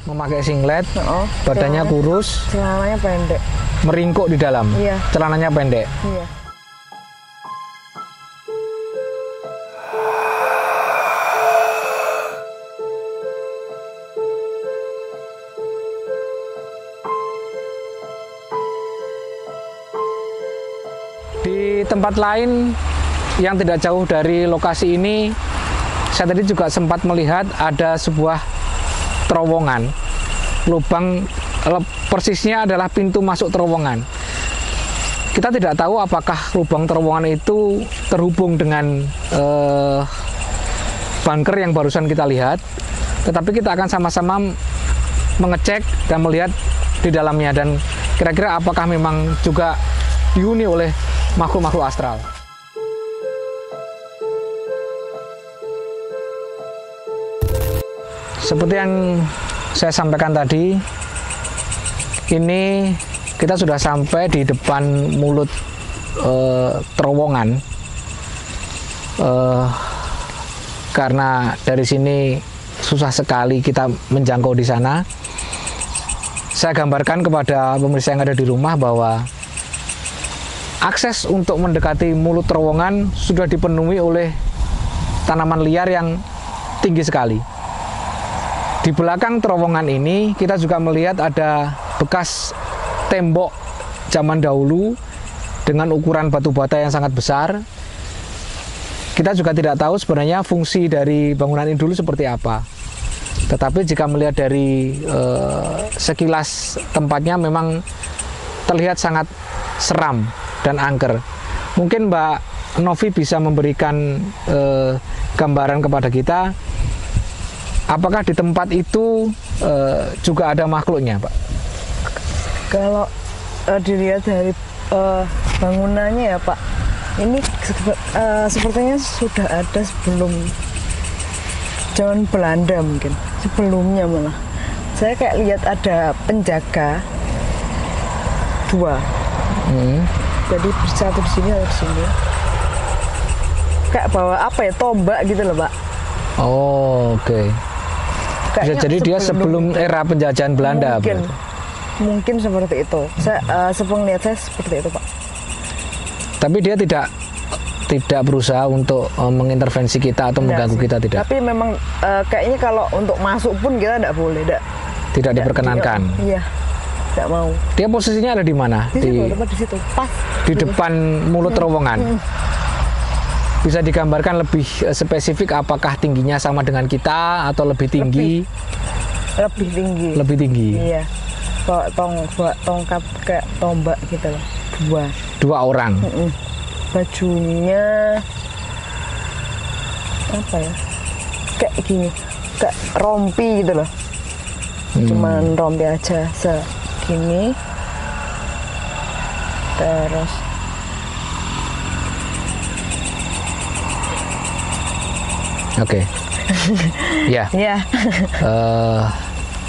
Memakai singlet, badannya kurus, celananya pendek, meringkuk di dalam. Iya. Celananya pendek. Iya. Di tempat lain yang tidak jauh dari lokasi ini, saya tadi juga sempat melihat ada sebuah terowongan. Lubang persisnya adalah pintu masuk terowongan. Kita tidak tahu apakah lubang terowongan itu terhubung dengan bunker yang barusan kita lihat, tetapi kita akan sama-sama mengecek dan melihat di dalamnya, dan kira-kira apakah memang juga dihuni oleh makhluk-makhluk astral. Seperti yang saya sampaikan tadi, ini kita sudah sampai di depan mulut terowongan. Karena dari sini susah sekali kita menjangkau di sana. Saya gambarkan kepada pemirsa yang ada di rumah bahwa akses untuk mendekati mulut terowongan sudah dipenuhi oleh tanaman liar yang tinggi sekali. Di belakang terowongan ini kita juga melihat ada bekas tembok zaman dahulu dengan ukuran batu bata yang sangat besar. Kita juga tidak tahu sebenarnya fungsi dari bangunan ini dulu seperti apa. Tetapi jika melihat dari sekilas tempatnya memang terlihat sangat seram dan angker. Mungkin Mbak Novi bisa memberikan gambaran kepada kita, apakah di tempat itu juga ada makhluknya, Pak? Kalau dilihat dari bangunannya ya, Pak, ini sepertinya sudah ada sebelum zaman Belanda mungkin, sebelumnya malah. Saya kayak lihat ada penjaga dua. Jadi satu di sini, satu di sini. Kayak bawa apa ya, tombak gitu loh, Pak. Oh, oke. Bisa jadi dia sebelum era penjajahan Belanda. Mungkin seperti itu. Saya sepengelihat saya seperti itu, Pak. Tapi dia tidak berusaha untuk mengintervensi kita atau mengganggu kita, tidak. Tapi memang kayaknya kalau untuk masuk pun kita tidak boleh, tidak diperkenankan. Iya, tidak mau. Dia posisinya ada di mana? Di situ, pas di depan mulut terowongan. Bisa digambarkan lebih spesifik, apakah tingginya sama dengan kita atau lebih tinggi? Lebih tinggi. Lebih tinggi. Iya. Bawa tongkat kayak tombak gitu loh. Dua orang. Bajunya apa ya? Kayak gini, kayak rompi gitu loh. Cuman rompi aja segini. Terus oke. Ya. Iya.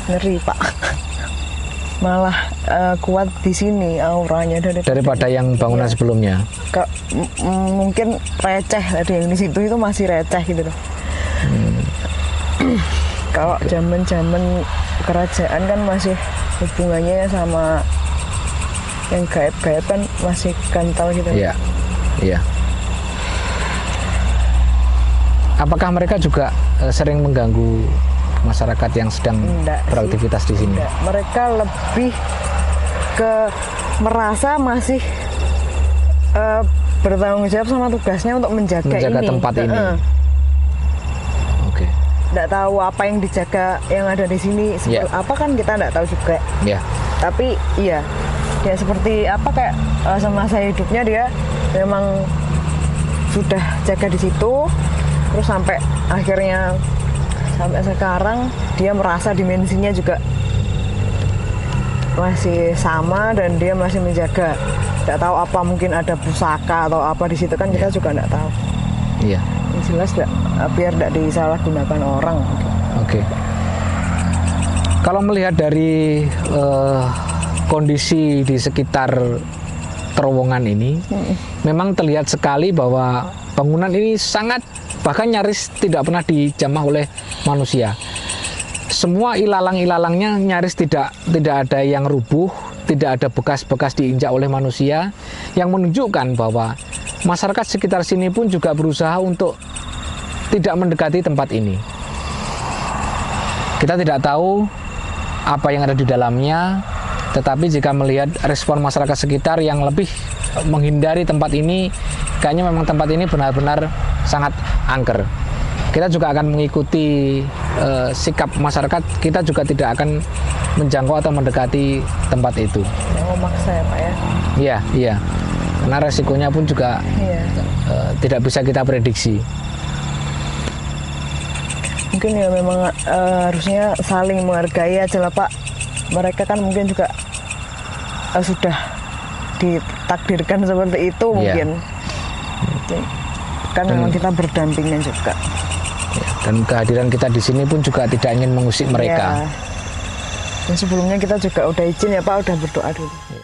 Ngeri, Pak. Malah kuat di sini auranya daripada yang bangunan sebelumnya. Mungkin receh tadi yang di situ itu masih receh gitu loh. Kalau zaman-zaman kerajaan kan masih hubungannya sama yang gaib-gaib kan masih kental gitu. Iya. Iya. Apakah mereka juga sering mengganggu masyarakat yang sedang beraktivitas di sini? Mereka lebih ke merasa masih bertanggung jawab sama tugasnya untuk menjaga tempat ini. Oke. Tidak tahu apa yang dijaga yang ada di sini seperti apa kan kita tidak tahu juga. Tapi iya, dia seperti apa kayak semasa hidupnya dia memang sudah jaga di situ. Terus sampai akhirnya sampai sekarang dia merasa dimensinya juga masih sama dan dia masih menjaga. Tidak tahu apa, mungkin ada pusaka atau apa di situ kan kita juga tidak tahu. Iya. Yang jelas biar tidak disalahgunakan orang. Oke. Kalau melihat dari kondisi di sekitar terowongan ini, memang terlihat sekali bahwa bangunan ini sangat, bahkan nyaris tidak pernah dijamah oleh manusia. semua ilalang-ilalangnya nyaris tidak ada yang rubuh, tidak ada bekas-bekas diinjak oleh manusia, yang menunjukkan bahwa masyarakat sekitar sini pun juga berusaha untuk tidak mendekati tempat ini. Kita tidak tahu apa yang ada di dalamnya, tetapi jika melihat respon masyarakat sekitar yang lebih menghindari tempat ini, kayaknya memang tempat ini benar-benar sangat angker. Kita juga akan mengikuti sikap masyarakat, kita juga tidak akan menjangkau atau mendekati tempat itu. Oh, maksa ya Pak ya? Iya, iya. Karena resikonya pun juga tidak bisa kita prediksi. Mungkin ya memang harusnya saling menghargai aja lah Pak. Mereka kan mungkin juga sudah ditakdirkan seperti itu mungkin. Kan memang kita berdampingan juga. Ya, dan kehadiran kita di sini pun juga tidak ingin mengusik mereka. Ya. Dan sebelumnya kita juga udah izin ya Pak, udah berdoa dulu. Ya.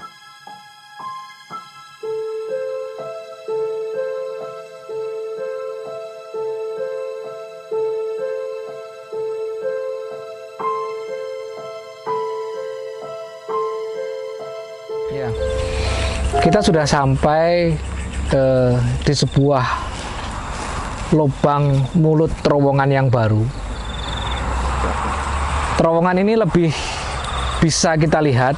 Ya. Kita sudah sampai di sebuah lubang mulut terowongan yang baru. Terowongan ini lebih bisa kita lihat,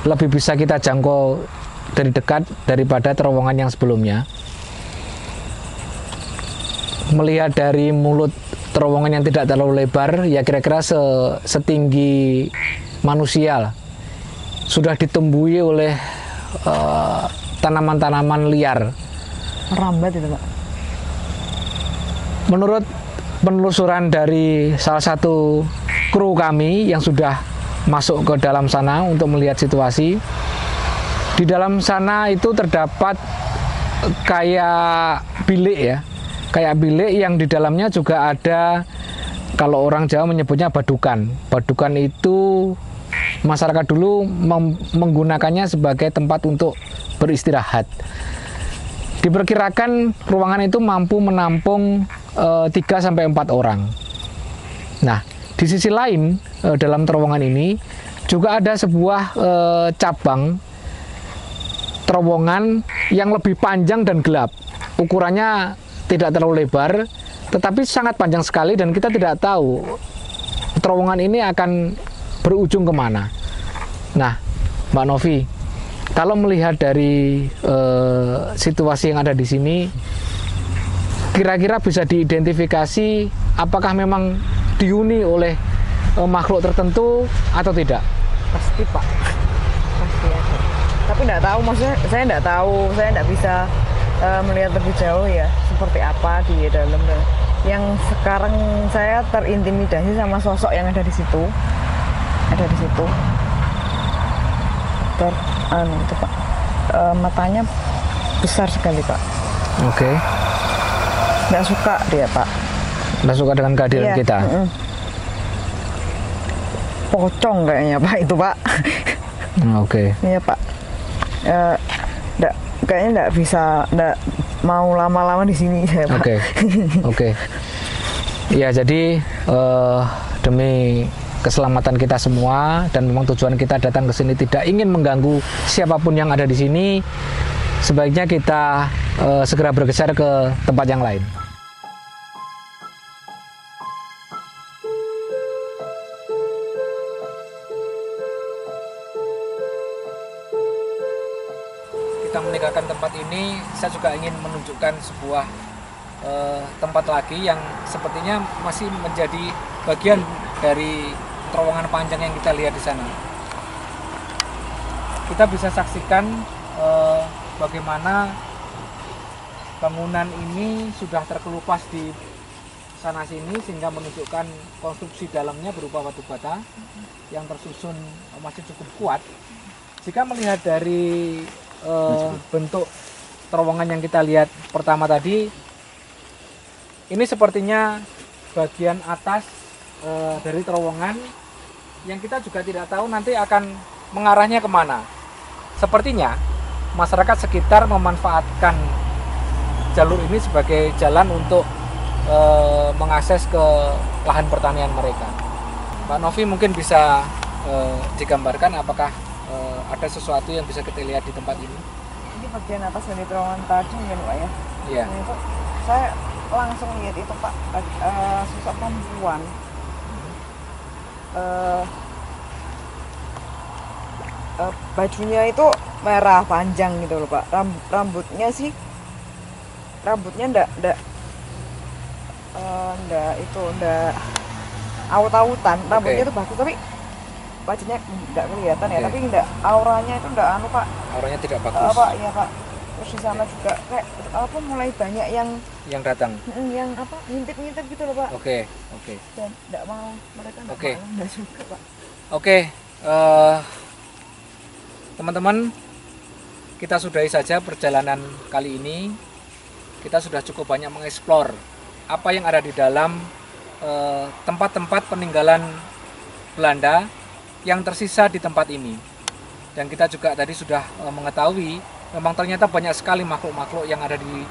lebih bisa kita jangkau dari dekat daripada terowongan yang sebelumnya. Melihat dari mulut terowongan yang tidak terlalu lebar, ya kira-kira setinggi manusia lah. Sudah ditumbuhi oleh tanaman-tanaman liar. Merambat itu Pak. Menurut penelusuran dari salah satu kru kami yang sudah masuk ke dalam sana untuk melihat situasi, di dalam sana itu terdapat kayak bilik ya, kayak bilik yang di dalamnya juga ada, kalau orang Jawa menyebutnya badukan. Badukan itu masyarakat dulu menggunakannya sebagai tempat untuk beristirahat. Diperkirakan ruangan itu mampu menampung 3-4 orang. Nah, di sisi lain dalam terowongan ini juga ada sebuah cabang terowongan yang lebih panjang dan gelap. Ukurannya tidak terlalu lebar, tetapi sangat panjang sekali dan kita tidak tahu terowongan ini akan berujung kemana. Nah, Mbak Novi, kalau melihat dari situasi yang ada di sini, kira-kira bisa diidentifikasi apakah memang dihuni oleh makhluk tertentu atau tidak? Pasti Pak, pasti ada. Tapi nggak tahu, maksudnya saya nggak tahu, saya nggak bisa melihat lebih jauh ya seperti apa di dalam. Yang sekarang saya terintimidasi sama sosok yang ada di situ, itu Pak, matanya besar sekali Pak. Oke. Nggak suka dia Pak. Nggak suka dengan kehadiran kita. Pocong kayaknya Pak itu Pak. Oke. Iya Pak. Kayaknya nggak mau lama-lama di sini saya Pak. Oke. Ya, jadi demi keselamatan kita semua dan memang tujuan kita datang ke sini tidak ingin mengganggu siapapun yang ada di sini, sebaiknya kita segera bergeser ke tempat yang lain. Kita meninggalkan tempat ini, saya juga ingin menunjukkan sebuah tempat lagi yang sepertinya masih menjadi bagian dari terowongan panjang yang kita lihat di sana. Kita bisa saksikan bagaimana bangunan ini sudah terkelupas di sana sini sehingga menunjukkan konstruksi dalamnya berupa batu bata yang tersusun masih cukup kuat. Jika melihat dari bentuk terowongan yang kita lihat pertama tadi, ini sepertinya bagian atas dari terowongan yang kita juga tidak tahu nanti akan mengarahnya kemana. Sepertinya masyarakat sekitar memanfaatkan jalur ini sebagai jalan untuk mengakses ke lahan pertanian mereka. Mbak Novi mungkin bisa digambarkan apakah ada sesuatu yang bisa kita lihat di tempat ini? Ini bagian atas dari terowongan tadi kan Pak ya? Iya. Nah, itu saya langsung lihat itu Pak, sosok perempuan. Bajunya itu merah panjang gitu loh Pak. Rambutnya ndak aut-autan. Rambutnya itu bagus tapi wajahnya nggak kelihatan ya, tapi ndak, auranya itu ndak anu Pak. Auranya tidak bagus. Pak, iya Pak. Terus di sana juga kayak mulai banyak yang datang. Yang ngintip-ngintip gitu loh Pak. Oke. Dan ndak mau, mereka ndak mau, ndak suka Pak. Oke, teman-teman, kita sudahi saja perjalanan kali ini. Kita sudah cukup banyak mengeksplor apa yang ada di dalam tempat-tempat peninggalan Belanda yang tersisa di tempat ini. Dan kita juga tadi sudah mengetahui memang ternyata banyak sekali makhluk-makhluk yang ada di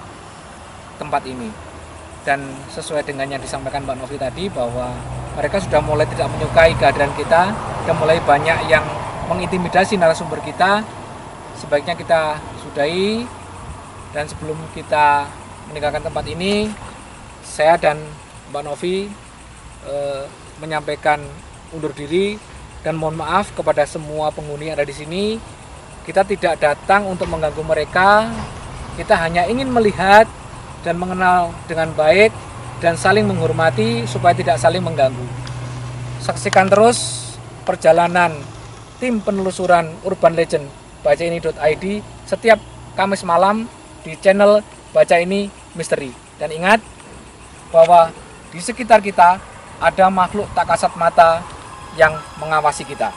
tempat ini. Dan sesuai dengan yang disampaikan Mbak Novi tadi, bahwa mereka sudah mulai tidak menyukai kehadiran kita dan mulai banyak yang mengintimidasi narasumber kita. Sebaiknya kita sudahi, dan sebelum kita meninggalkan tempat ini, saya dan Mbak Novi menyampaikan undur diri dan mohon maaf kepada semua penghuni yang ada di sini. Kita tidak datang untuk mengganggu mereka, kita hanya ingin melihat dan mengenal dengan baik dan saling menghormati supaya tidak saling mengganggu. Saksikan terus perjalanan tim penelusuran Urban Legend bacaini.id setiap Kamis malam di channel Baca Ini Misteri. Dan ingat bahwa di sekitar kita ada makhluk tak kasat mata yang mengawasi kita.